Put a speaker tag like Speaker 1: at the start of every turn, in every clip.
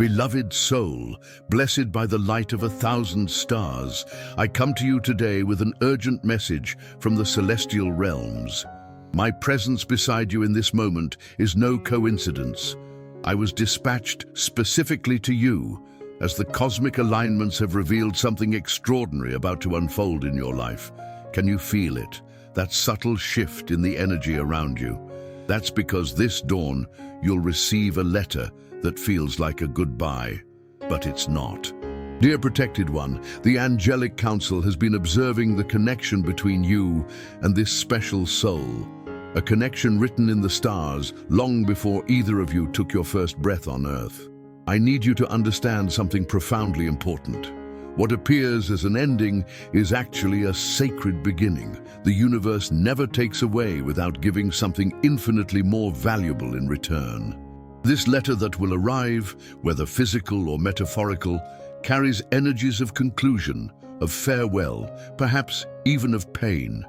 Speaker 1: Beloved soul, blessed by the light of 1,000 stars, I come to you today with an urgent message from the celestial realms. My presence beside you in this moment is no coincidence. I was dispatched specifically to you, as the cosmic alignments have revealed something extraordinary about to unfold in your life. Can you feel it? That subtle shift in the energy around you. That's because this dawn, you'll receive a letter that feels like a goodbye, but it's not. Dear Protected One, the Angelic Council has been observing the connection between you and this special soul. A connection written in the stars long before either of you took your first breath on Earth. I need you to understand something profoundly important. What appears as an ending is actually a sacred beginning. The universe never takes away without giving something infinitely more valuable in return. This letter that will arrive, whether physical or metaphorical, carries energies of conclusion, of farewell, perhaps even of pain.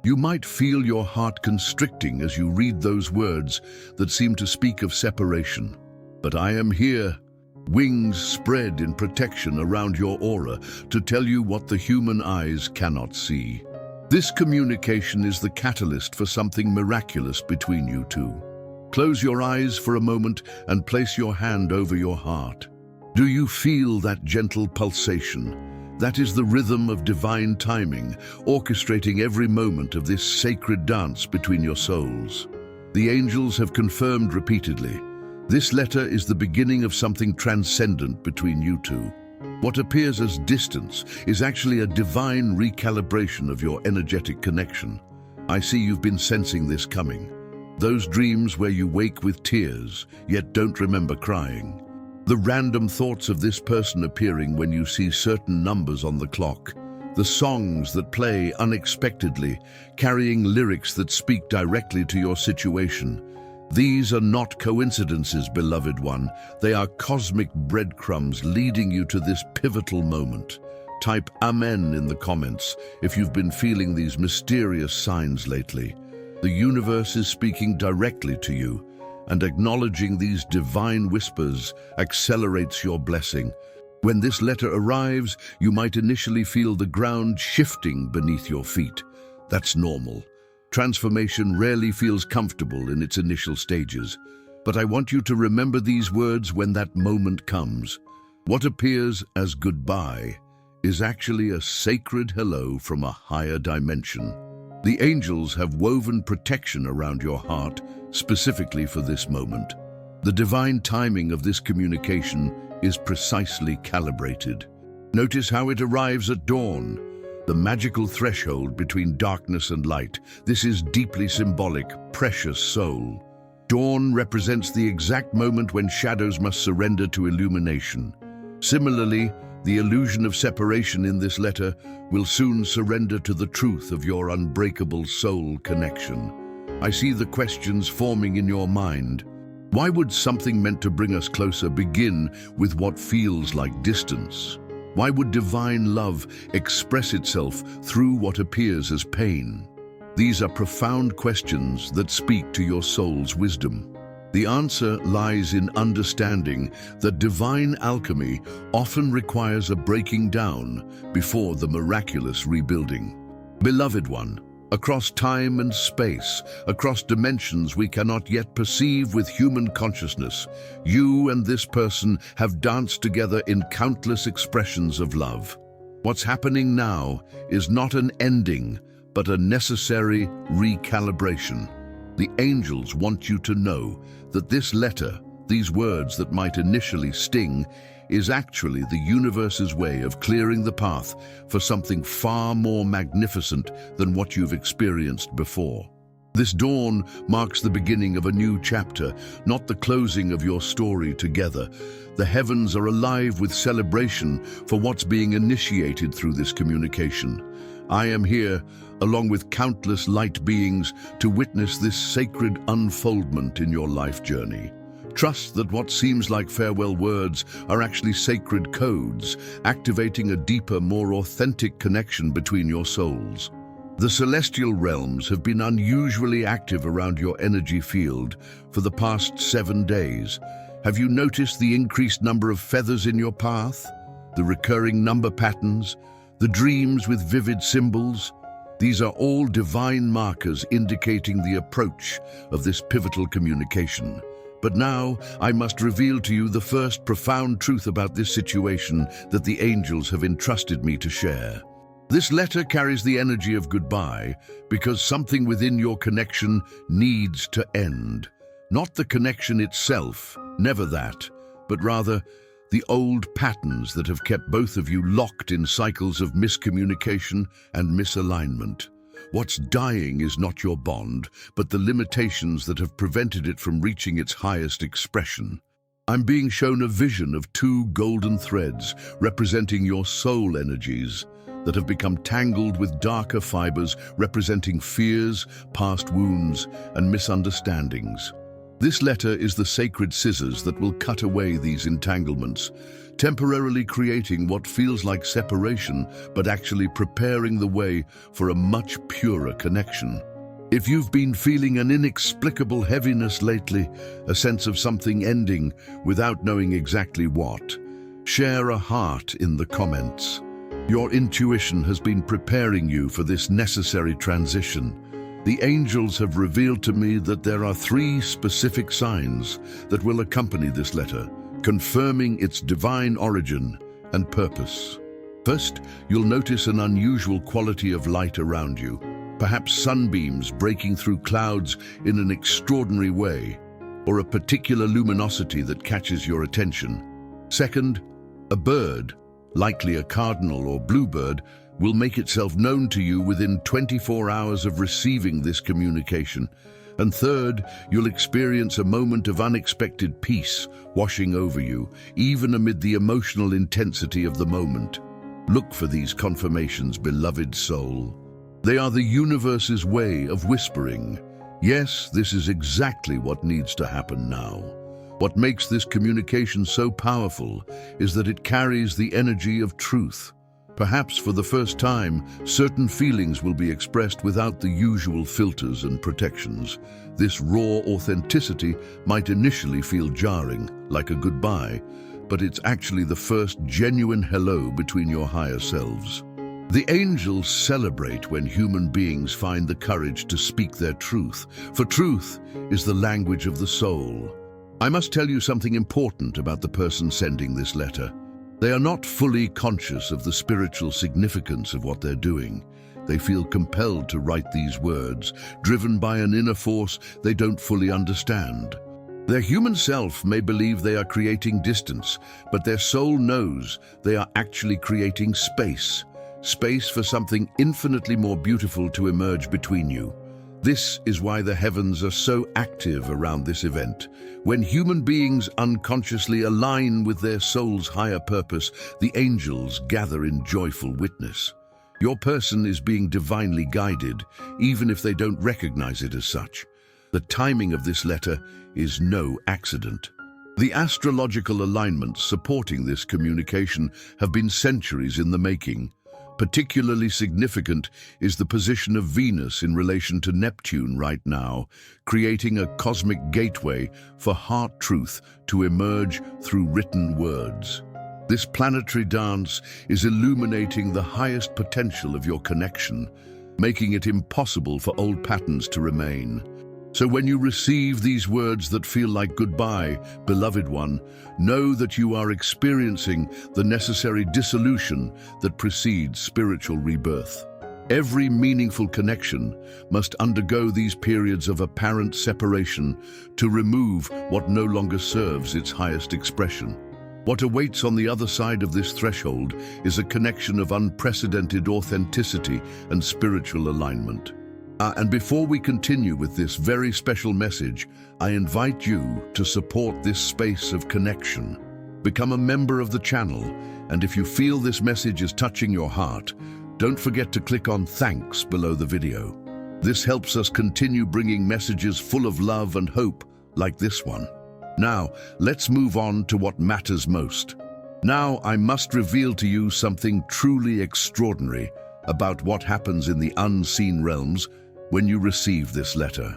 Speaker 1: You might feel your heart constricting as you read those words that seem to speak of separation. But I am here, wings spread in protection around your aura, to tell you what the human eyes cannot see. This communication is the catalyst for something miraculous between you two. Close your eyes for a moment and place your hand over your heart. Do you feel that gentle pulsation? That is the rhythm of divine timing, orchestrating every moment of this sacred dance between your souls. The angels have confirmed repeatedly, this letter is the beginning of something transcendent between you two. What appears as distance is actually a divine recalibration of your energetic connection. I see you've been sensing this coming. Those dreams where you wake with tears, yet don't remember crying. The random thoughts of this person appearing when you see certain numbers on the clock. The songs that play unexpectedly, carrying lyrics that speak directly to your situation. These are not coincidences, beloved one. They are cosmic breadcrumbs leading you to this pivotal moment. Type Amen in the comments if you've been feeling these mysterious signs lately. The universe is speaking directly to you, and acknowledging these divine whispers accelerates your blessing. When this letter arrives, you might initially feel the ground shifting beneath your feet. That's normal. Transformation rarely feels comfortable in its initial stages. But I want you to remember these words when that moment comes. What appears as goodbye is actually a sacred hello from a higher dimension. The angels have woven protection around your heart specifically for this moment. The divine timing of this communication is precisely calibrated. Notice how it arrives at dawn, the magical threshold between darkness and light. This is deeply symbolic, precious soul. Dawn represents the exact moment when shadows must surrender to illumination. Similarly, the illusion of separation in this letter will soon surrender to the truth of your unbreakable soul connection. I see the questions forming in your mind. Why would something meant to bring us closer begin with what feels like distance? Why would divine love express itself through what appears as pain? These are profound questions that speak to your soul's wisdom. The answer lies in understanding that divine alchemy often requires a breaking down before the miraculous rebuilding. Beloved one, across time and space, across dimensions we cannot yet perceive with human consciousness, you and this person have danced together in countless expressions of love. What's happening now is not an ending, but a necessary recalibration. The angels want you to know that this letter, these words that might initially sting, is actually the universe's way of clearing the path for something far more magnificent than what you've experienced before. This dawn marks the beginning of a new chapter, not the closing of your story together. The heavens are alive with celebration for what's being initiated through this communication. I am here, along with countless light beings, to witness this sacred unfoldment in your life journey. Trust that what seems like farewell words are actually sacred codes, activating a deeper, more authentic connection between your souls. The celestial realms have been unusually active around your energy field for the past 7 days, Have you noticed the increased number of feathers in your path? The recurring number patterns? The dreams with vivid symbols? These are all divine markers indicating the approach of this pivotal communication. But now I must reveal to you the first profound truth about this situation that the angels have entrusted me to share. This letter carries the energy of goodbye because something within your connection needs to end. Not the connection itself, never that, but rather the old patterns that have kept both of you locked in cycles of miscommunication and misalignment. What's dying is not your bond, but the limitations that have prevented it from reaching its highest expression. I'm being shown a vision of two golden threads representing your soul energies that have become tangled with darker fibers representing fears, past wounds, and misunderstandings. This letter is the sacred scissors that will cut away these entanglements, temporarily creating what feels like separation, but actually preparing the way for a much purer connection. If you've been feeling an inexplicable heaviness lately, a sense of something ending without knowing exactly what, share a heart in the comments. Your intuition has been preparing you for this necessary transition. The angels have revealed to me that there are 3 specific signs that will accompany this letter, confirming its divine origin and purpose. First, you'll notice an unusual quality of light around you, perhaps sunbeams breaking through clouds in an extraordinary way, or a particular luminosity that catches your attention. Second, a bird, likely a cardinal or bluebird, will make itself known to you within 24 hours of receiving this communication. And third, you'll experience a moment of unexpected peace washing over you, even amid the emotional intensity of the moment. Look for these confirmations, beloved soul. They are the universe's way of whispering, yes, this is exactly what needs to happen now. What makes this communication so powerful is that it carries the energy of truth. Perhaps for the first time, certain feelings will be expressed without the usual filters and protections. This raw authenticity might initially feel jarring, like a goodbye, but it's actually the first genuine hello between your higher selves. The angels celebrate when human beings find the courage to speak their truth, for truth is the language of the soul. I must tell you something important about the person sending this letter. They are not fully conscious of the spiritual significance of what they're doing. They feel compelled to write these words, driven by an inner force they don't fully understand. Their human self may believe they are creating distance, but their soul knows they are actually creating space. Space for something infinitely more beautiful to emerge between you. This is why the heavens are so active around this event. When human beings unconsciously align with their soul's higher purpose, the angels gather in joyful witness. Your person is being divinely guided, even if they don't recognize it as such. The timing of this letter is no accident. The astrological alignments supporting this communication have been centuries in the making. Particularly significant is the position of Venus in relation to Neptune right now, creating a cosmic gateway for heart truth to emerge through written words. This planetary dance is illuminating the highest potential of your connection, making it impossible for old patterns to remain. So when you receive these words that feel like goodbye, beloved one, know that you are experiencing the necessary dissolution that precedes spiritual rebirth. Every meaningful connection must undergo these periods of apparent separation to remove what no longer serves its highest expression. What awaits on the other side of this threshold is a connection of unprecedented authenticity and spiritual alignment. And before we continue with this very special message, I invite you to support this space of connection. Become a member of the channel, and if you feel this message is touching your heart, don't forget to click on thanks below the video. This helps us continue bringing messages full of love and hope like this one. Now, let's move on to what matters most. Now, I must reveal to you something truly extraordinary about what happens in the unseen realms when you receive this letter.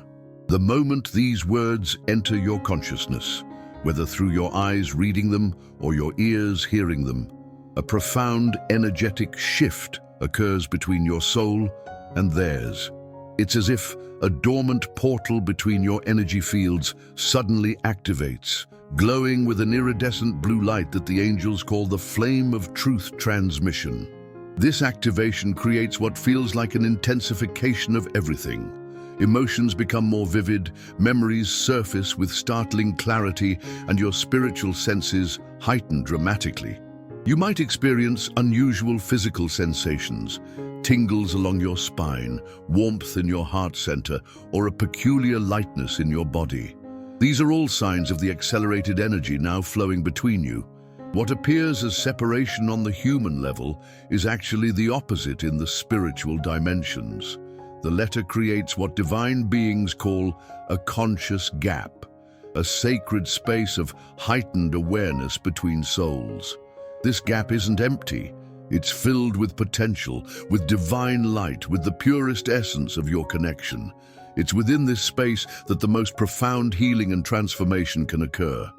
Speaker 1: The moment these words enter your consciousness, whether through your eyes reading them or your ears hearing them. A profound energetic shift occurs between your soul and theirs. It's as if a dormant portal between your energy fields suddenly activates, glowing with an iridescent blue light that the angels call the flame of truth transmission. This activation creates what feels like an intensification of everything. Emotions become more vivid, memories surface with startling clarity, and your spiritual senses heighten dramatically. You might experience unusual physical sensations, tingles along your spine, warmth in your heart center, or a peculiar lightness in your body. These are all signs of the accelerated energy now flowing between you. What appears as separation on the human level is actually the opposite in the spiritual dimensions. The letter creates what divine beings call a conscious gap, a sacred space of heightened awareness between souls. This gap isn't empty. It's filled with potential, with divine light, with the purest essence of your connection. It's within this space that the most profound healing and transformation can occur.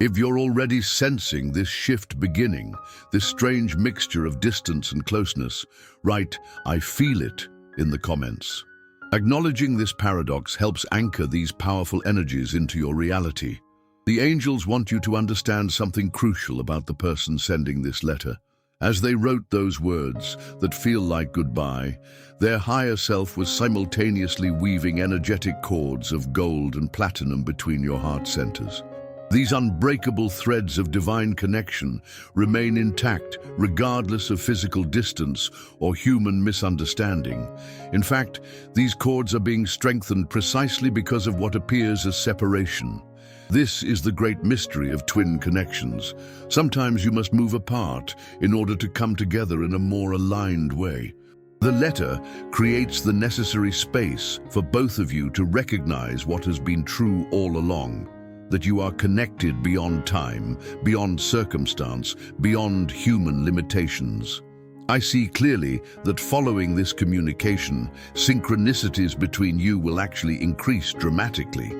Speaker 1: If you're already sensing this shift beginning, this strange mixture of distance and closeness, write, "I feel it," in the comments. Acknowledging this paradox helps anchor these powerful energies into your reality. The angels want you to understand something crucial about the person sending this letter. As they wrote those words that feel like goodbye, their higher self was simultaneously weaving energetic cords of gold and platinum between your heart centers. These unbreakable threads of divine connection remain intact regardless of physical distance or human misunderstanding. In fact, these cords are being strengthened precisely because of what appears as separation. This is the great mystery of twin connections. Sometimes you must move apart in order to come together in a more aligned way. The letter creates the necessary space for both of you to recognize what has been true all along, that you are connected beyond time, beyond circumstance, beyond human limitations. I see clearly that following this communication, synchronicities between you will actually increase dramatically.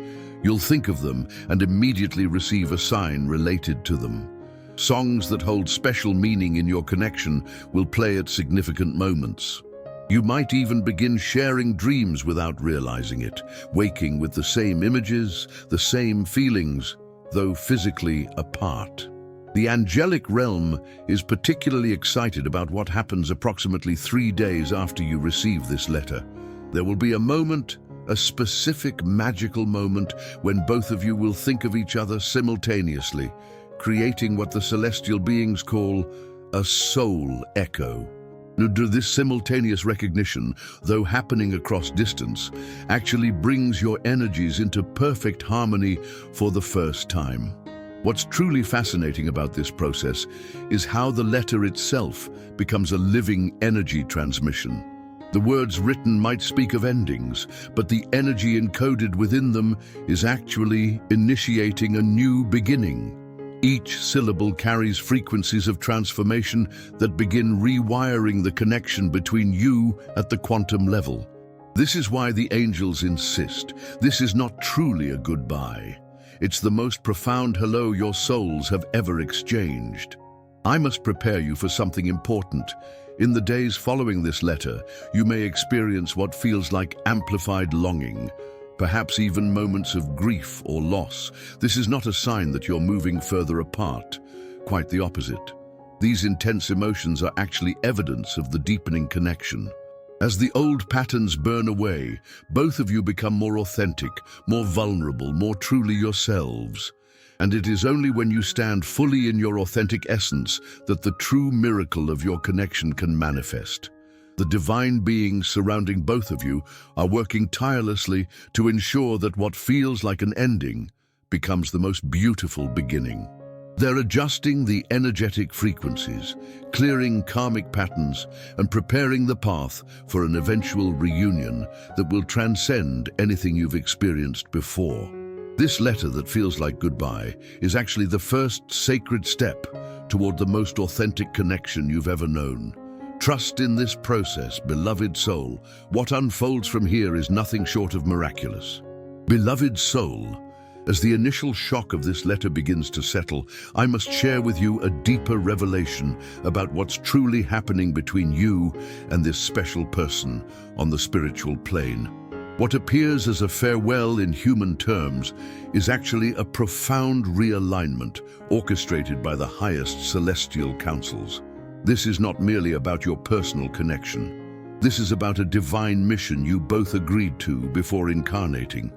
Speaker 1: You'll think of them and immediately receive a sign related to them. Songs that hold special meaning in your connection will play at significant moments. You might even begin sharing dreams without realizing it, waking with the same images, the same feelings, though physically apart. The angelic realm is particularly excited about what happens approximately 3 days after you receive this letter. There will be a moment, a specific magical moment, when both of you will think of each other simultaneously, creating what the celestial beings call a soul echo. This simultaneous recognition, though happening across distance, actually brings your energies into perfect harmony for the first time. What's truly fascinating about this process is how the letter itself becomes a living energy transmission. The words written might speak of endings, but the energy encoded within them is actually initiating a new beginning. Each syllable carries frequencies of transformation that begin rewiring the connection between you at the quantum level. This is why the angels insist. This is not truly a goodbye. It's the most profound hello your souls have ever exchanged. I must prepare you for something important. In the days following this letter, you may experience what feels like amplified longing, perhaps even moments of grief or loss. This is not a sign that you're moving further apart. Quite the opposite. These intense emotions are actually evidence of the deepening connection. As the old patterns burn away, both of you become more authentic, more vulnerable, more truly yourselves. And it is only when you stand fully in your authentic essence that the true miracle of your connection can manifest. The divine beings surrounding both of you are working tirelessly to ensure that what feels like an ending becomes the most beautiful beginning. They're adjusting the energetic frequencies, clearing karmic patterns, and preparing the path for an eventual reunion that will transcend anything you've experienced before. This letter that feels like goodbye is actually the first sacred step toward the most authentic connection you've ever known. Trust in this process, beloved soul. What unfolds from here is nothing short of miraculous. Beloved soul, As the initial shock of this letter begins to settle, I must share with you a deeper revelation about what's truly happening between you and this special person on the spiritual plane. What appears as a farewell in human terms is actually a profound realignment orchestrated by the highest celestial councils. This is not merely about your personal connection. This is about a divine mission you both agreed to before incarnating.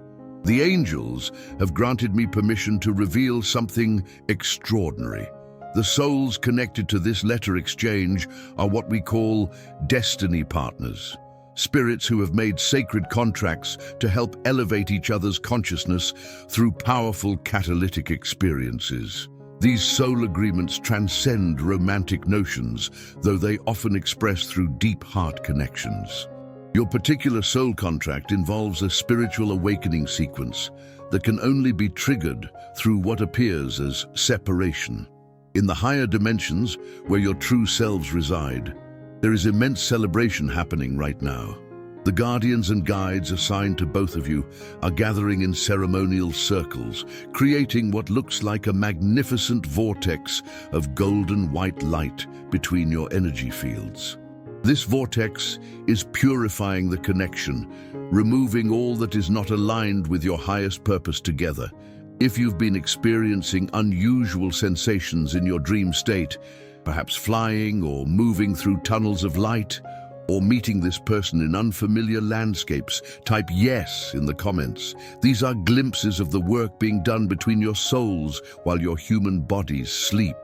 Speaker 1: The angels have granted me permission to reveal something extraordinary. The souls connected to this letter exchange are what we call destiny partners. Spirits who have made sacred contracts to help elevate each other's consciousness through powerful catalytic experiences. These soul agreements transcend romantic notions, though they often express through deep heart connections. Your particular soul contract involves a spiritual awakening sequence that can only be triggered through what appears as separation. In the higher dimensions, where your true selves reside, there is immense celebration happening right now. The guardians and guides assigned to both of you are gathering in ceremonial circles, creating what looks like a magnificent vortex of golden white light between your energy fields. This vortex is purifying the connection, removing all that is not aligned with your highest purpose together. If you've been experiencing unusual sensations in your dream state, perhaps flying or moving through tunnels of light, or meeting this person in unfamiliar landscapes, type yes in the comments. These are glimpses of the work being done between your souls while your human bodies sleep.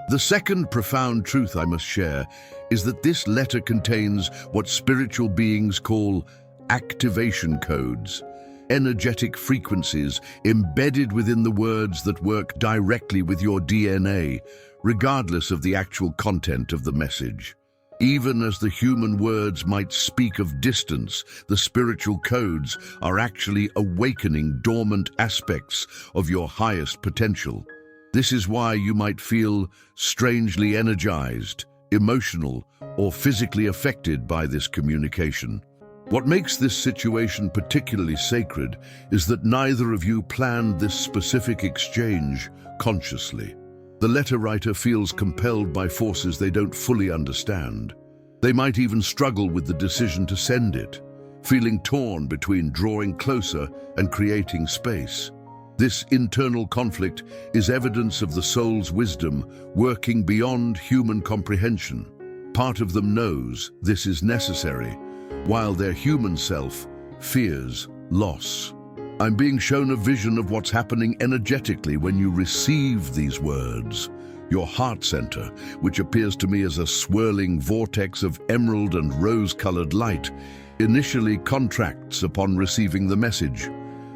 Speaker 1: The second profound truth I must share is that this letter contains what spiritual beings call activation codes, energetic frequencies embedded within the words that work directly with your DNA, regardless of the actual content of the message. Even as the human words might speak of distance, the spiritual codes are actually awakening dormant aspects of your highest potential. This is why you might feel strangely energized, emotional, or physically affected by this communication. What makes this situation particularly sacred is that neither of you planned this specific exchange consciously. The letter writer feels compelled by forces they don't fully understand. They might even struggle with the decision to send it, feeling torn between drawing closer and creating space. This internal conflict is evidence of the soul's wisdom working beyond human comprehension. Part of them knows this is necessary, while their human self fears loss. I'm being shown a vision of what's happening energetically when you receive these words. Your heart center, which appears to me as a swirling vortex of emerald and rose-colored light, initially contracts upon receiving the message.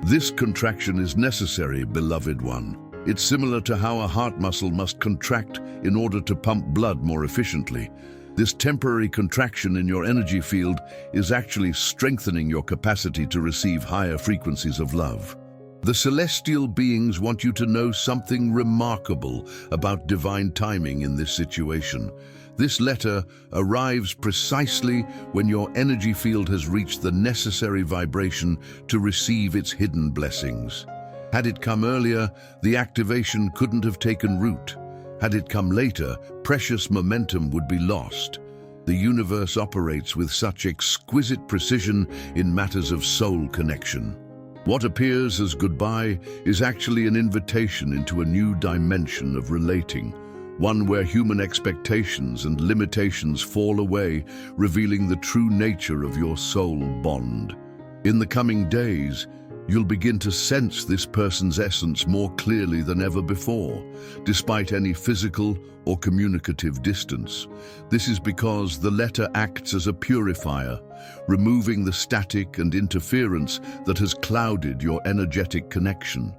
Speaker 1: This contraction is necessary, beloved one. It's similar to how a heart muscle must contract in order to pump blood more efficiently. This temporary contraction in your energy field is actually strengthening your capacity to receive higher frequencies of love. The celestial beings want you to know something remarkable about divine timing in this situation. This letter arrives precisely when your energy field has reached the necessary vibration to receive its hidden blessings. Had it come earlier, the activation couldn't have taken root. Had it come later, precious momentum would be lost. The universe operates with such exquisite precision in matters of soul connection. What appears as goodbye is actually an invitation into a new dimension of relating, one where human expectations and limitations fall away, revealing the true nature of your soul bond. In the coming days, you'll begin to sense this person's essence more clearly than ever before, despite any physical or communicative distance. This is because the letter acts as a purifier, removing the static and interference that has clouded your energetic connection.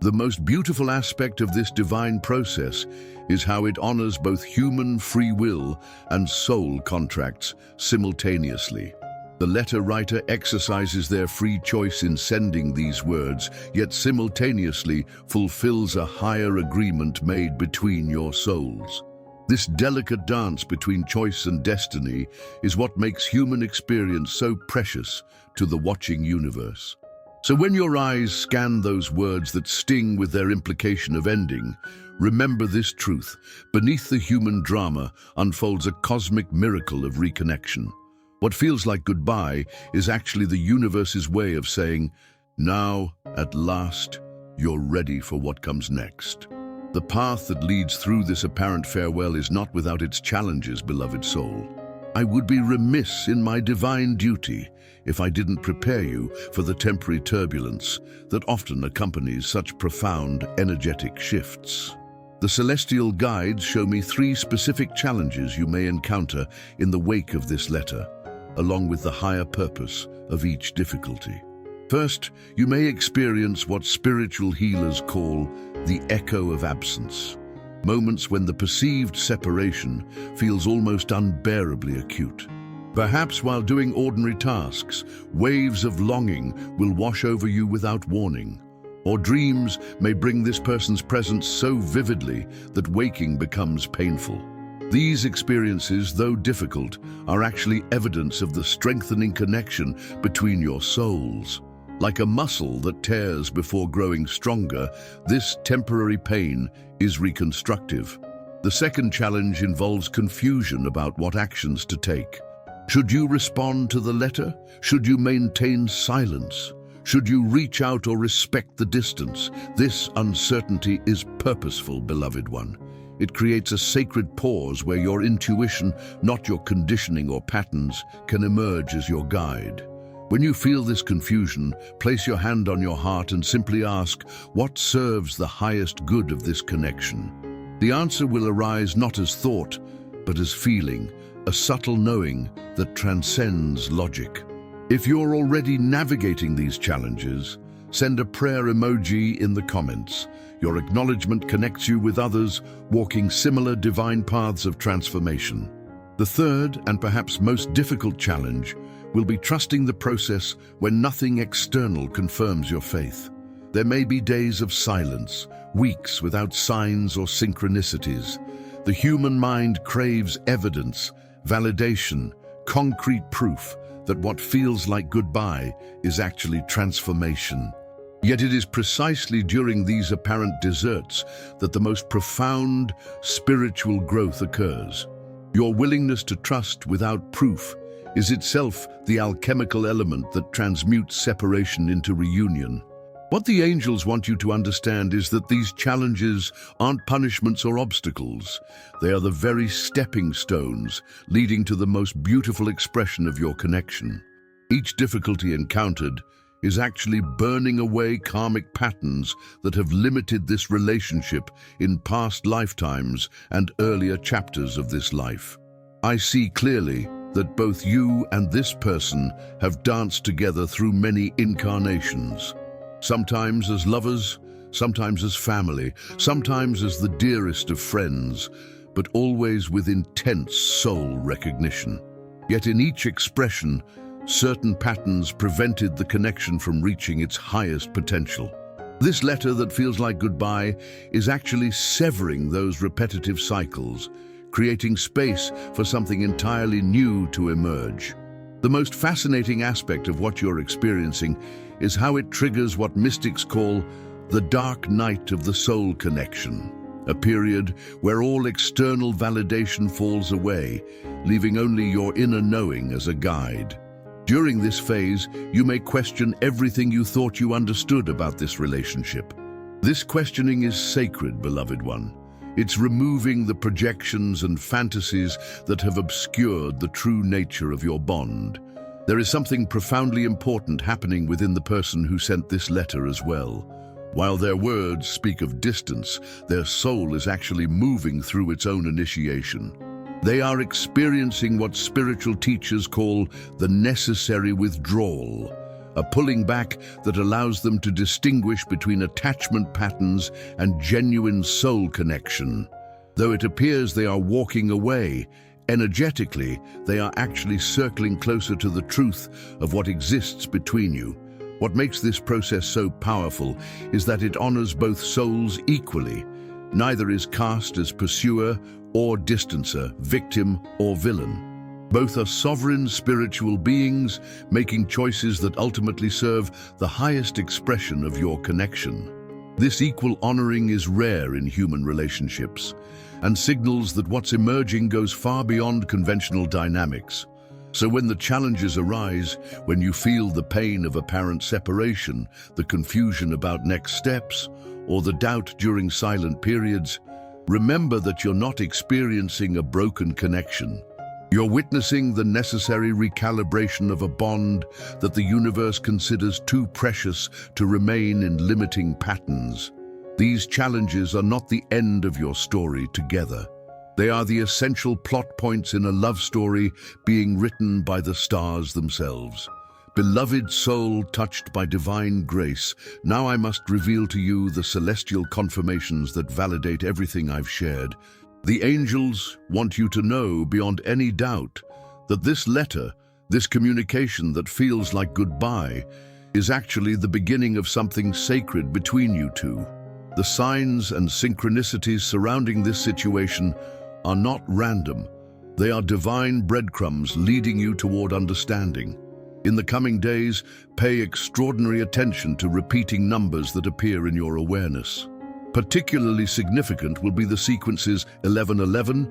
Speaker 1: The most beautiful aspect of this divine process is how it honors both human free will and soul contracts simultaneously. The letter writer exercises their free choice in sending these words, yet simultaneously fulfills a higher agreement made between your souls. This delicate dance between choice and destiny is what makes human experience so precious to the watching universe. So when your eyes scan those words that sting with their implication of ending, remember this truth: beneath the human drama unfolds a cosmic miracle of reconnection. What feels like goodbye is actually the universe's way of saying, now, at last, you're ready for what comes next. The path that leads through this apparent farewell is not without its challenges, beloved soul. I would be remiss in my divine duty if I didn't prepare you for the temporary turbulence that often accompanies such profound energetic shifts. The celestial guides show me 3 specific challenges you may encounter in the wake of this letter, along with the higher purpose of each difficulty. First, you may experience what spiritual healers call the echo of absence, moments when the perceived separation feels almost unbearably acute. Perhaps while doing ordinary tasks, waves of longing will wash over you without warning, or dreams may bring this person's presence so vividly that waking becomes painful. These experiences, though difficult, are actually evidence of the strengthening connection between your souls. Like a muscle that tears before growing stronger, this temporary pain is reconstructive. The second challenge involves confusion about what actions to take. Should you respond to the letter? Should you maintain silence? Should you reach out or respect the distance? This uncertainty is purposeful, beloved one. It creates a sacred pause where your intuition, not your conditioning or patterns, can emerge as your guide. When you feel this confusion, place your hand on your heart and simply ask, what serves the highest good of this connection? The answer will arise not as thought, but as feeling, a subtle knowing that transcends logic. If you're already navigating these challenges, send a prayer emoji in the comments. Your acknowledgement connects you with others walking similar divine paths of transformation. The third, and perhaps most difficult challenge, will be trusting the process when nothing external confirms your faith. There may be days of silence, weeks without signs or synchronicities. The human mind craves evidence, validation, concrete proof that what feels like goodbye is actually transformation. Yet it is precisely during these apparent deserts that the most profound spiritual growth occurs. Your willingness to trust without proof is itself the alchemical element that transmutes separation into reunion. What the angels want you to understand is that these challenges aren't punishments or obstacles. They are the very stepping stones leading to the most beautiful expression of your connection. Each difficulty encountered is actually burning away karmic patterns that have limited this relationship in past lifetimes and earlier chapters of this life. I see clearly that both you and this person have danced together through many incarnations. Sometimes as lovers, sometimes as family, sometimes as the dearest of friends, but always with intense soul recognition. Yet in each expression, certain patterns prevented the connection from reaching its highest potential. This letter that feels like goodbye is actually severing those repetitive cycles, creating space for something entirely new to emerge. The most fascinating aspect of what you're experiencing is how it triggers what mystics call the dark night of the soul connection, a period where all external validation falls away, leaving only your inner knowing as a guide. During this phase, you may question everything you thought you understood about this relationship. This questioning is sacred, beloved one. It's removing the projections and fantasies that have obscured the true nature of your bond. There is something profoundly important happening within the person who sent this letter as well. While their words speak of distance, their soul is actually moving through its own initiation. They are experiencing what spiritual teachers call the necessary withdrawal, a pulling back that allows them to distinguish between attachment patterns and genuine soul connection. Though it appears they are walking away, energetically, they are actually circling closer to the truth of what exists between you. What makes this process so powerful is that it honors both souls equally. Neither is cast as pursuer or distancer, victim or villain. Both are sovereign spiritual beings, making choices that ultimately serve the highest expression of your connection. This equal honoring is rare in human relationships and signals that what's emerging goes far beyond conventional dynamics. So when the challenges arise, when you feel the pain of apparent separation, the confusion about next steps, or the doubt during silent periods, remember that you're not experiencing a broken connection. You're witnessing the necessary recalibration of a bond that the universe considers too precious to remain in limiting patterns. These challenges are not the end of your story together. They are the essential plot points in a love story being written by the stars themselves. Beloved soul touched by divine grace, now I must reveal to you the celestial confirmations that validate everything I've shared. The angels want you to know beyond any doubt that this letter, this communication that feels like goodbye, is actually the beginning of something sacred between you two. The signs and synchronicities surrounding this situation are not random. They are divine breadcrumbs leading you toward understanding. In the coming days, pay extraordinary attention to repeating numbers that appear in your awareness. Particularly significant will be the sequences 1111,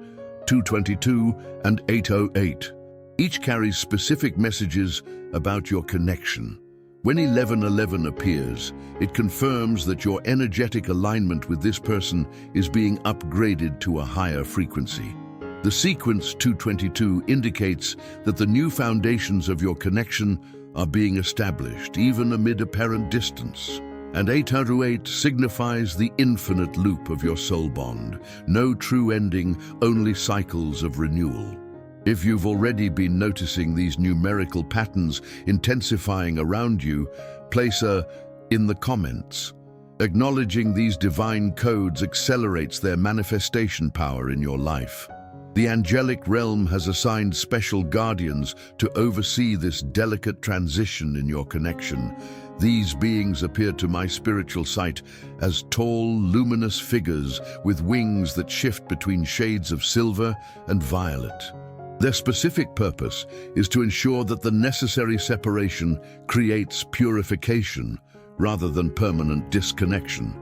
Speaker 1: 222, and 808. Each carries specific messages about your connection. When 1111 appears, it confirms that your energetic alignment with this person is being upgraded to a higher frequency. The sequence 222 indicates that the new foundations of your connection are being established, even amid apparent distance. And 808 signifies the infinite loop of your soul bond. No true ending, only cycles of renewal. If you've already been noticing these numerical patterns intensifying around you, place a in the comments. Acknowledging these divine codes accelerates their manifestation power in your life. The angelic realm has assigned special guardians to oversee this delicate transition in your connection. These beings appear to my spiritual sight as tall, luminous figures with wings that shift between shades of silver and violet. Their specific purpose is to ensure that the necessary separation creates purification rather than permanent disconnection.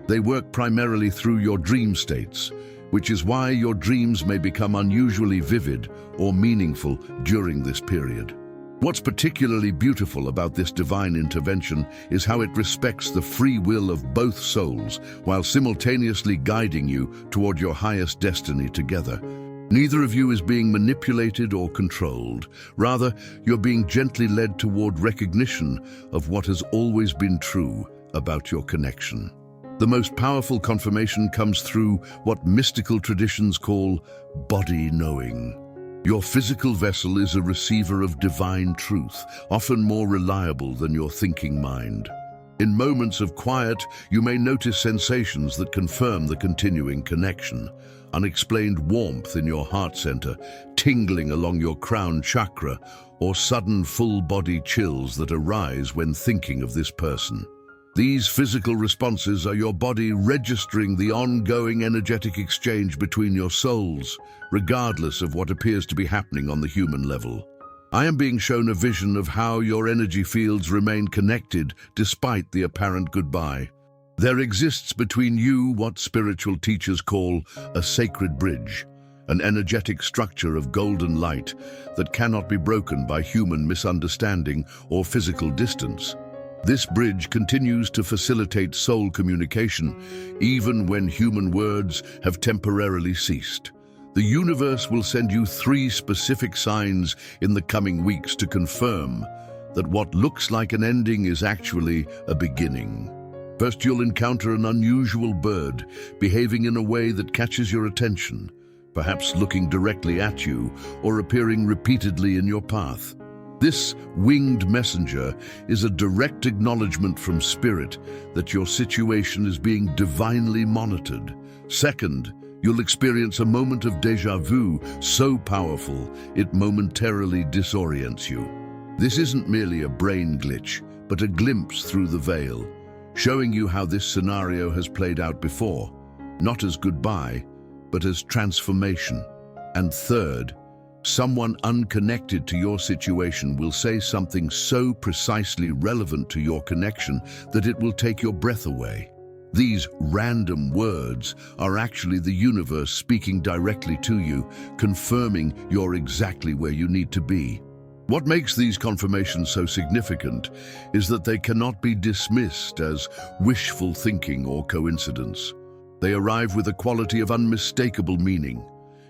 Speaker 1: They work primarily through your dream states, which is why your dreams may become unusually vivid or meaningful during this period. What's particularly beautiful about this divine intervention is how it respects the free will of both souls while simultaneously guiding you toward your highest destiny together. Neither of you is being manipulated or controlled. Rather, you're being gently led toward recognition of what has always been true about your connection. The most powerful confirmation comes through what mystical traditions call body knowing. Your physical vessel is a receiver of divine truth, often more reliable than your thinking mind. In moments of quiet, you may notice sensations that confirm the continuing connection. Unexplained warmth in your heart center, tingling along your crown chakra, or sudden full-body chills that arise when thinking of this person. These physical responses are your body registering the ongoing energetic exchange between your souls, regardless of what appears to be happening on the human level. I am being shown a vision of how your energy fields remain connected despite the apparent goodbye. There exists between you what spiritual teachers call a sacred bridge, an energetic structure of golden light that cannot be broken by human misunderstanding or physical distance. This bridge continues to facilitate soul communication, even when human words have temporarily ceased. The universe will send you 3 specific signs in the coming weeks to confirm that what looks like an ending is actually a beginning. First, you'll encounter an unusual bird, behaving in a way that catches your attention, perhaps looking directly at you or appearing repeatedly in your path. This winged messenger is a direct acknowledgement from Spirit that your situation is being divinely monitored. Second, you'll experience a moment of déjà vu so powerful it momentarily disorients you. This isn't merely a brain glitch, but a glimpse through the veil, showing you how this scenario has played out before, not as goodbye, but as transformation. And third, Someone unconnected to your situation will say something so precisely relevant to your connection that it will take your breath away. These random words are actually the universe speaking directly to you, confirming you're exactly where you need to be. What makes these confirmations so significant is that they cannot be dismissed as wishful thinking or coincidence. They arrive with a quality of unmistakable meaning,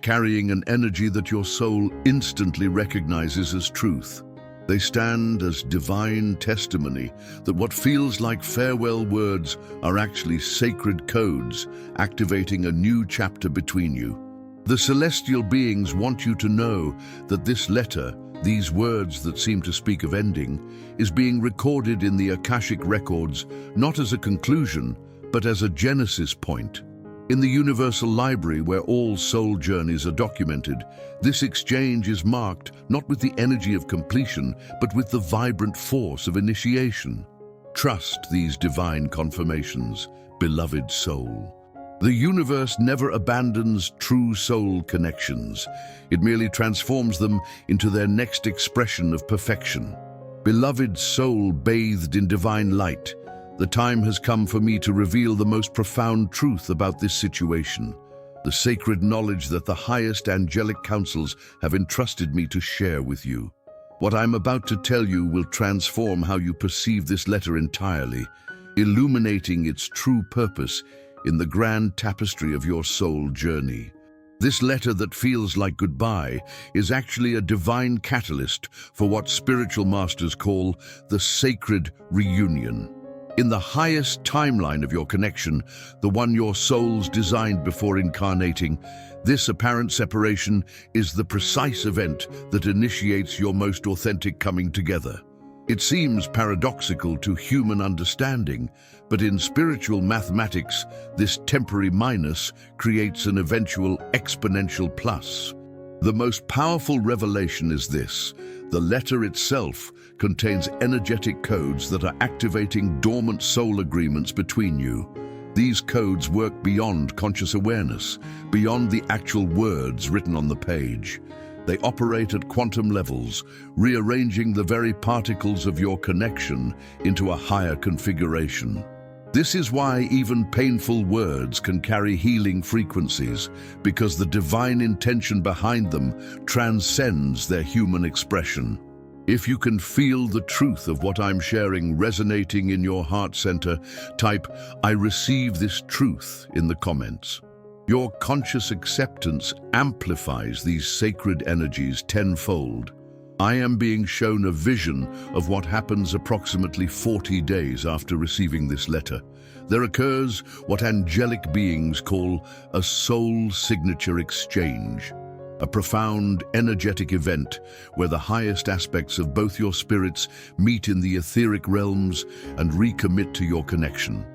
Speaker 1: carrying an energy that your soul instantly recognizes as truth. They stand as divine testimony that what feels like farewell words are actually sacred codes, activating a new chapter between you. The celestial beings want you to know that this letter, these words that seem to speak of ending, is being recorded in the Akashic records not as a conclusion, but as a genesis point. In the Universal Library, where all soul journeys are documented, this exchange is marked not with the energy of completion, but with the vibrant force of initiation. Trust these divine confirmations, beloved soul. The universe never abandons true soul connections. It merely transforms them into their next expression of perfection. Beloved soul bathed in divine light, the time has come for me to reveal the most profound truth about this situation, the sacred knowledge that the highest angelic councils have entrusted me to share with you. What I'm about to tell you will transform how you perceive this letter entirely, illuminating its true purpose in the grand tapestry of your soul journey. This letter that feels like goodbye is actually a divine catalyst for what spiritual masters call the sacred reunion. In the highest timeline of your connection, the one your souls designed before incarnating, this apparent separation is the precise event that initiates your most authentic coming together. It seems paradoxical to human understanding, but in spiritual mathematics, this temporary minus creates an eventual exponential plus. The most powerful revelation is this: the letter itself contains energetic codes that are activating dormant soul agreements between you. These codes work beyond conscious awareness, beyond the actual words written on the page. They operate at quantum levels, rearranging the very particles of your connection into a higher configuration. This is why even painful words can carry healing frequencies, because the divine intention behind them transcends their human expression. If you can feel the truth of what I'm sharing resonating in your heart center, type "I receive this truth" in the comments. Your conscious acceptance amplifies these sacred energies tenfold. I am being shown a vision of what happens approximately 40 days after receiving this letter. There occurs what angelic beings call a soul signature exchange, a profound energetic event where the highest aspects of both your spirits meet in the etheric realms and recommit to your connection.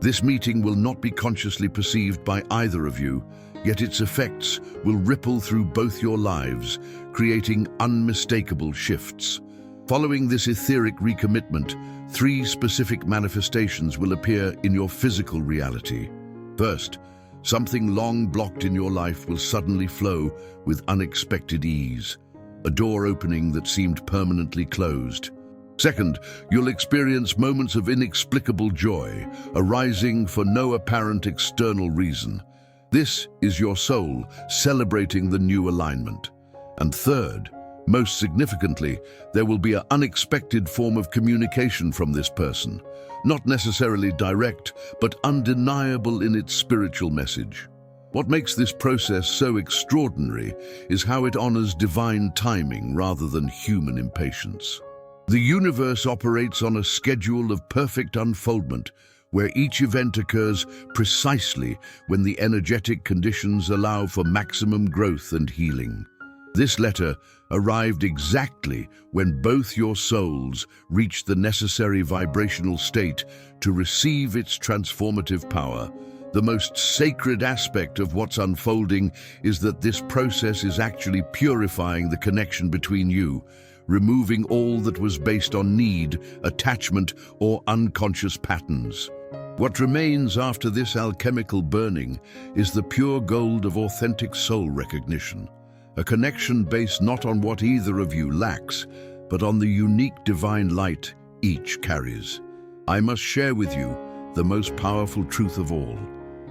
Speaker 1: This meeting will not be consciously perceived by either of you, yet its effects will ripple through both your lives, creating unmistakable shifts. Following this etheric recommitment, 3 specific manifestations will appear in your physical reality. First, something long blocked in your life will suddenly flow with unexpected ease, a door opening that seemed permanently closed. Second, you'll experience moments of inexplicable joy, arising for no apparent external reason. This is your soul celebrating the new alignment. And third, most significantly, there will be an unexpected form of communication from this person, not necessarily direct, but undeniable in its spiritual message. What makes this process so extraordinary is how it honors divine timing rather than human impatience. The universe operates on a schedule of perfect unfoldment, where each event occurs precisely when the energetic conditions allow for maximum growth and healing. This letter arrived exactly when both your souls reached the necessary vibrational state to receive its transformative power. The most sacred aspect of what's unfolding is that this process is actually purifying the connection between you, removing all that was based on need, attachment, or unconscious patterns. What remains after this alchemical burning is the pure gold of authentic soul recognition, a connection based not on what either of you lacks, but on the unique divine light each carries. I must share with you the most powerful truth of all.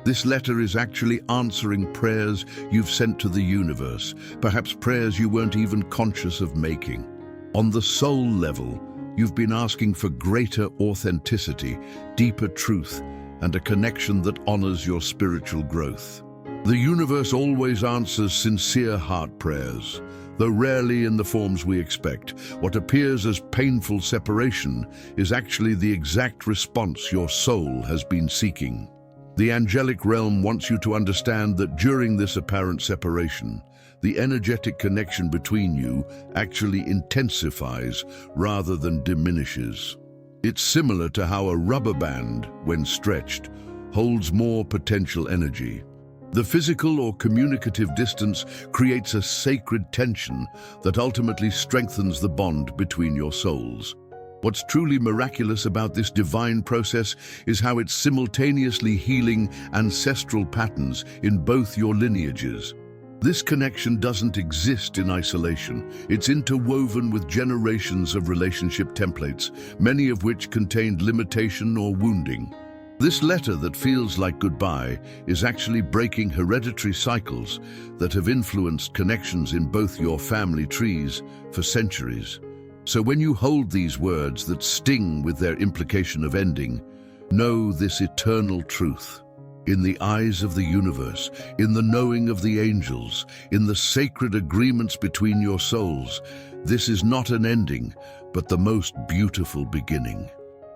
Speaker 1: This letter is actually answering prayers you've sent to the universe, perhaps prayers you weren't even conscious of making. On the soul level, you've been asking for greater authenticity, deeper truth, and a connection that honors your spiritual growth. The universe always answers sincere heart prayers, though rarely in the forms we expect. What appears as painful separation is actually the exact response your soul has been seeking. The angelic realm wants you to understand that during this apparent separation, the energetic connection between you actually intensifies rather than diminishes. It's similar to how a rubber band, when stretched, holds more potential energy. The physical or communicative distance creates a sacred tension that ultimately strengthens the bond between your souls. What's truly miraculous about this divine process is how it's simultaneously healing ancestral patterns in both your lineages. This connection doesn't exist in isolation. It's interwoven with generations of relationship templates, many of which contained limitation or wounding. This letter that feels like goodbye is actually breaking hereditary cycles that have influenced connections in both your family trees for centuries. So when you hold these words that sting with their implication of ending, know this eternal truth. In the eyes of the universe, in the knowing of the angels, in the sacred agreements between your souls, this is not an ending, but the most beautiful beginning.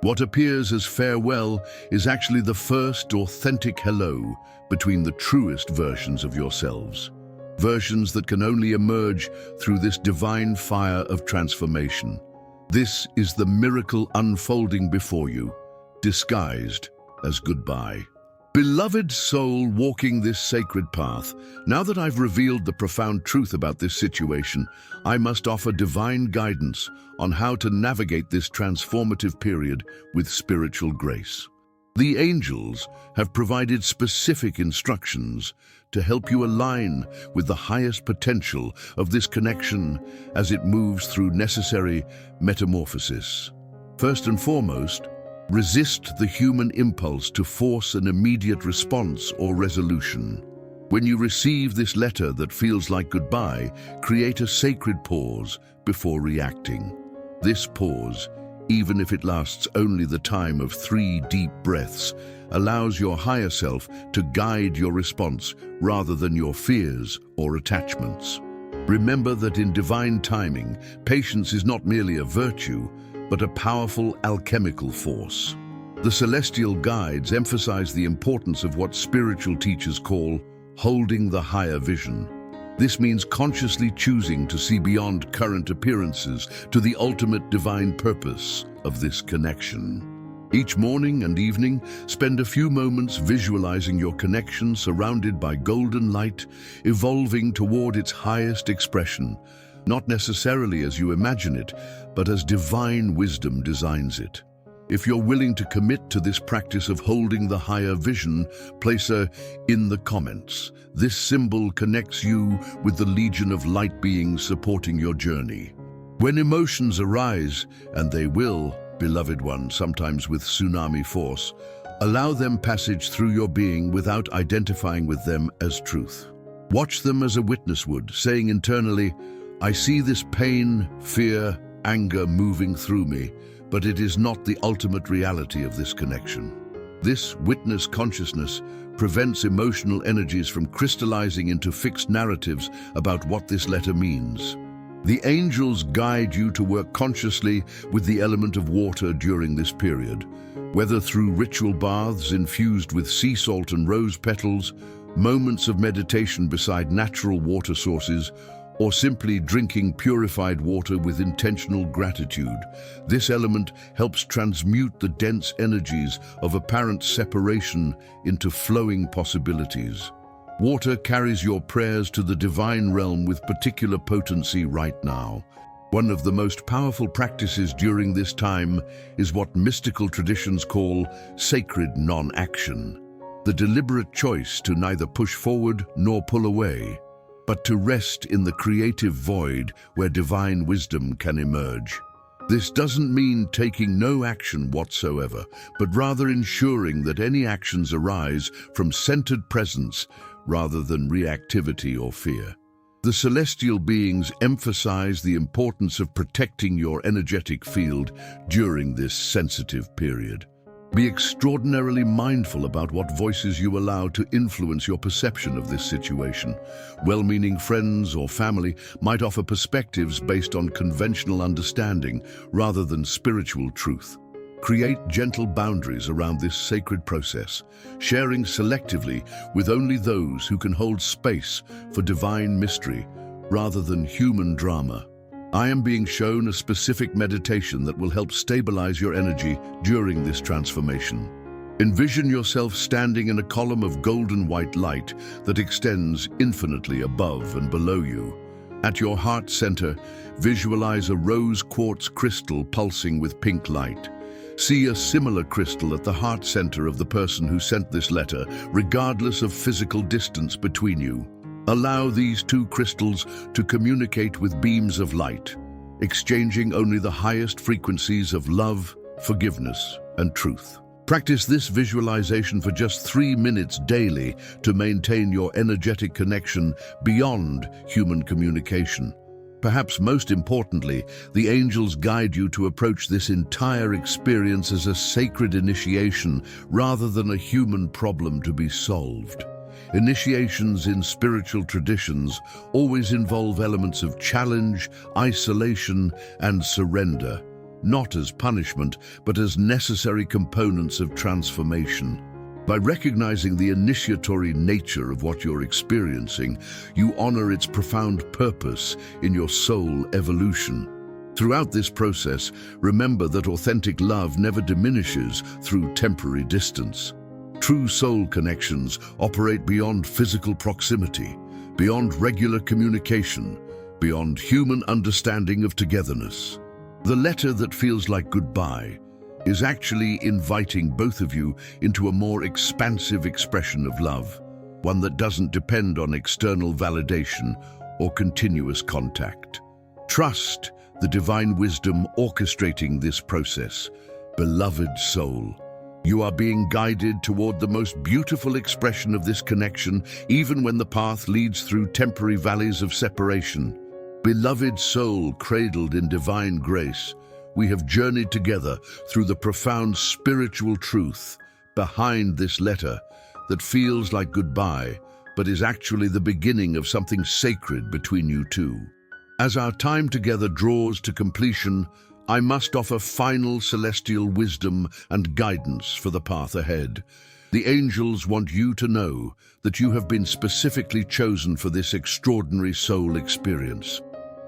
Speaker 1: What appears as farewell is actually the first authentic hello between the truest versions of yourselves. Versions that can only emerge through this divine fire of transformation. This is the miracle unfolding before you, disguised as goodbye. Beloved soul walking this sacred path, now that I've revealed the profound truth about this situation, I must offer divine guidance on how to navigate this transformative period with spiritual grace. The angels have provided specific instructions to help you align with the highest potential of this connection as it moves through necessary metamorphosis. First and foremost, resist the human impulse to force an immediate response or resolution. When you receive this letter that feels like goodbye, create a sacred pause before reacting. This pause, even if it lasts only the time of 3 deep breaths, allows your higher self to guide your response rather than your fears or attachments. Remember that in divine timing, patience is not merely a virtue, but a powerful alchemical force. The celestial guides emphasize the importance of what spiritual teachers call holding the higher vision. This means consciously choosing to see beyond current appearances to the ultimate divine purpose of this connection. Each morning and evening, spend a few moments visualizing your connection surrounded by golden light, evolving toward its highest expression, not necessarily as you imagine it, but as divine wisdom designs it. If you're willing to commit to this practice of holding the higher vision, place a in the comments. This symbol connects you with the legion of light beings supporting your journey. When emotions arise, and they will, beloved one, sometimes with tsunami force, allow them passage through your being without identifying with them as truth. Watch them as a witness would, saying internally, I see this pain, fear, anger moving through me, but it is not the ultimate reality of this connection. This witness consciousness prevents emotional energies from crystallizing into fixed narratives about what this letter means. The angels guide you to work consciously with the element of water during this period, whether through ritual baths infused with sea salt and rose petals, moments of meditation beside natural water sources, or simply drinking purified water with intentional gratitude. This element helps transmute the dense energies of apparent separation into flowing possibilities. Water carries your prayers to the divine realm with particular potency right now. One of the most powerful practices during this time is what mystical traditions call sacred non-action, the deliberate choice to neither push forward nor pull away. but to rest in the creative void where divine wisdom can emerge. This doesn't mean taking no action whatsoever, but rather ensuring that any actions arise from centered presence rather than reactivity or fear. The celestial beings emphasize the importance of protecting your energetic field during this sensitive period. Be extraordinarily mindful about what voices you allow to influence your perception of this situation. Well-meaning friends or family might offer perspectives based on conventional understanding rather than spiritual truth. Create gentle boundaries around this sacred process, sharing selectively with only those who can hold space for divine mystery rather than human drama. I am being shown a specific meditation that will help stabilize your energy during this transformation. Envision yourself standing in a column of golden white light that extends infinitely above and below you. At your heart center, visualize a rose quartz crystal pulsing with pink light. See a similar crystal at the heart center of the person who sent this letter, regardless of physical distance between you. Allow these two crystals to communicate with beams of light, exchanging only the highest frequencies of love, forgiveness, and truth. Practice this visualization for just 3 minutes daily to maintain your energetic connection beyond human communication. Perhaps most importantly, the angels guide you to approach this entire experience as a sacred initiation rather than a human problem to be solved. Initiations in spiritual traditions always involve elements of challenge, isolation, and surrender, not as punishment, but as necessary components of transformation. By recognizing the initiatory nature of what you're experiencing, you honor its profound purpose in your soul evolution. Throughout this process, remember that authentic love never diminishes through temporary distance. True soul connections operate beyond physical proximity, beyond regular communication, beyond human understanding of togetherness. The letter that feels like goodbye is actually inviting both of you into a more expansive expression of love, one that doesn't depend on external validation or continuous contact. Trust the divine wisdom orchestrating this process. Beloved soul, you are being guided toward the most beautiful expression of this connection, even when the path leads through temporary valleys of separation. Beloved soul cradled in divine grace, we have journeyed together through the profound spiritual truth behind this letter that feels like goodbye, but is actually the beginning of something sacred between you two. As our time together draws to completion, I must offer final celestial wisdom and guidance for the path ahead. The angels want you to know that you have been specifically chosen for this extraordinary soul experience.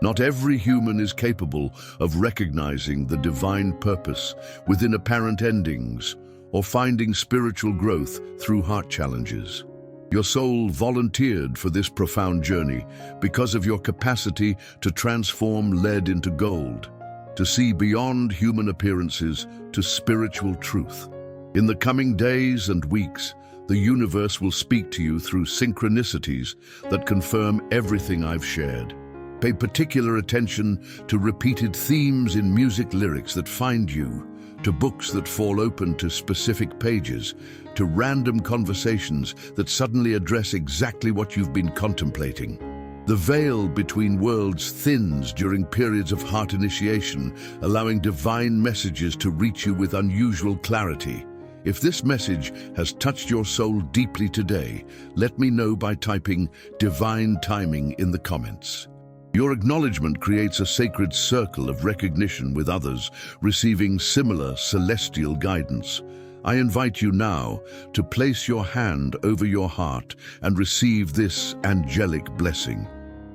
Speaker 1: Not every human is capable of recognizing the divine purpose within apparent endings or finding spiritual growth through heart challenges. Your soul volunteered for this profound journey because of your capacity to transform lead into gold, to see beyond human appearances to spiritual truth. In the coming days and weeks, the universe will speak to you through synchronicities that confirm everything I've shared. Pay particular attention to repeated themes in music lyrics that find you, to books that fall open to specific pages, to random conversations that suddenly address exactly what you've been contemplating. The veil between worlds thins during periods of heart initiation, allowing divine messages to reach you with unusual clarity. If this message has touched your soul deeply today, let me know by typing "divine timing" in the comments. Your acknowledgement creates a sacred circle of recognition with others, receiving similar celestial guidance. I invite you now to place your hand over your heart and receive this angelic blessing.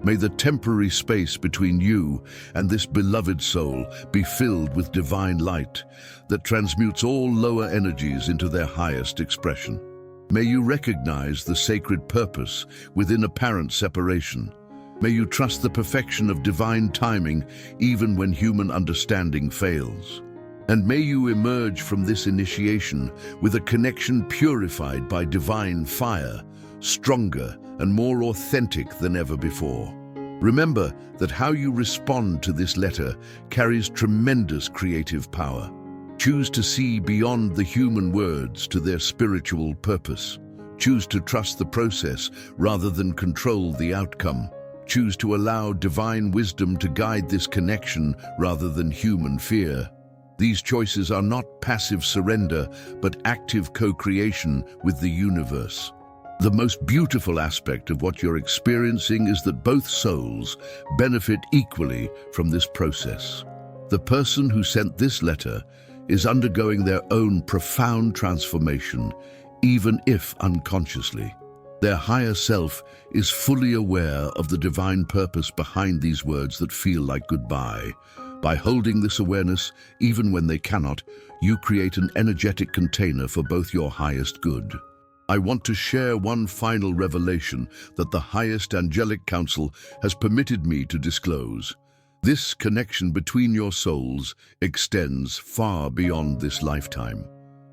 Speaker 1: May the temporary space between you and this beloved soul be filled with divine light that transmutes all lower energies into their highest expression. May you recognize the sacred purpose within apparent separation. May you trust the perfection of divine timing even when human understanding fails. And may you emerge from this initiation with a connection purified by divine fire, stronger and more authentic than ever before. Remember that how you respond to this letter carries tremendous creative power. Choose to see beyond the human words to their spiritual purpose. Choose to trust the process rather than control the outcome. Choose to allow divine wisdom to guide this connection rather than human fear. These choices are not passive surrender, but active co-creation with the universe. The most beautiful aspect of what you're experiencing is that both souls benefit equally from this process. The person who sent this letter is undergoing their own profound transformation, even if unconsciously. Their higher self is fully aware of the divine purpose behind these words that feel like goodbye. By holding this awareness, even when they cannot, you create an energetic container for both your highest good. I want to share one final revelation that the highest angelic council has permitted me to disclose. This connection between your souls extends far beyond this lifetime.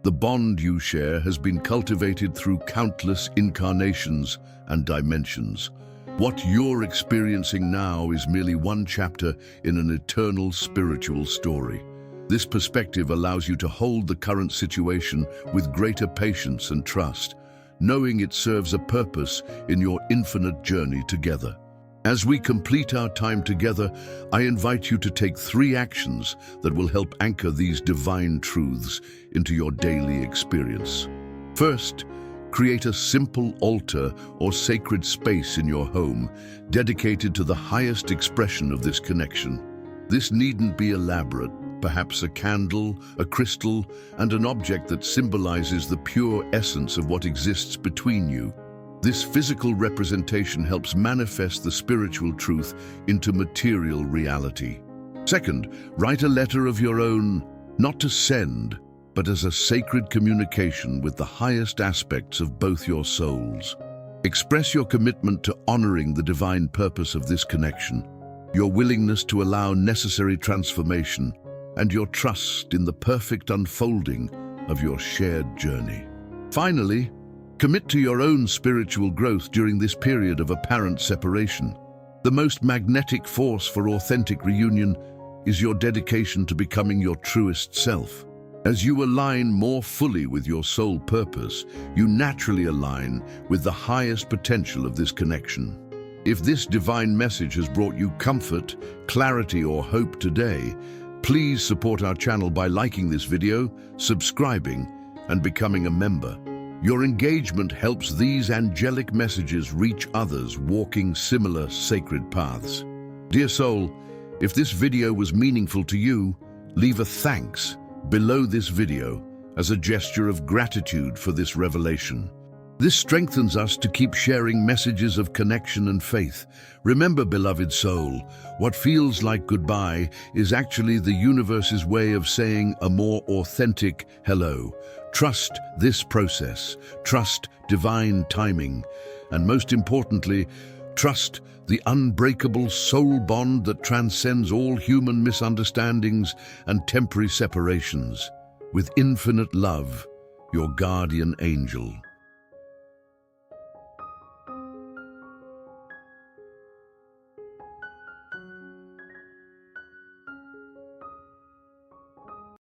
Speaker 1: The bond you share has been cultivated through countless incarnations and dimensions. What you're experiencing now is merely one chapter in an eternal spiritual story. This perspective allows you to hold the current situation with greater patience and trust, knowing it serves a purpose in your infinite journey together. As we complete our time together, I invite you to take 3 actions that will help anchor these divine truths into your daily experience. First, create a simple altar or sacred space in your home dedicated to the highest expression of this connection. This needn't be elaborate. Perhaps a candle, a crystal, and an object that symbolizes the pure essence of what exists between you. This physical representation helps manifest the spiritual truth into material reality. Second, write a letter of your own, not to send, but as a sacred communication with the highest aspects of both your souls. Express your commitment to honoring the divine purpose of this connection, your willingness to allow necessary transformation, and your trust in the perfect unfolding of your shared journey. Finally, commit to your own spiritual growth during this period of apparent separation. The most magnetic force for authentic reunion is your dedication to becoming your truest self. As you align more fully with your soul purpose, you naturally align with the highest potential of this connection. If this divine message has brought you comfort, clarity, or hope today, please support our channel by liking this video, subscribing, and becoming a member. Your engagement helps these angelic messages reach others walking similar sacred paths. Dear soul, if this video was meaningful to you, leave a thanks below this video as a gesture of gratitude for this revelation. This strengthens us to keep sharing messages of connection and faith. Remember, beloved soul, what feels like goodbye is actually the universe's way of saying a more authentic hello. Trust this process, trust divine timing, and most importantly, trust the unbreakable soul bond that transcends all human misunderstandings and temporary separations. With infinite love, your guardian angel.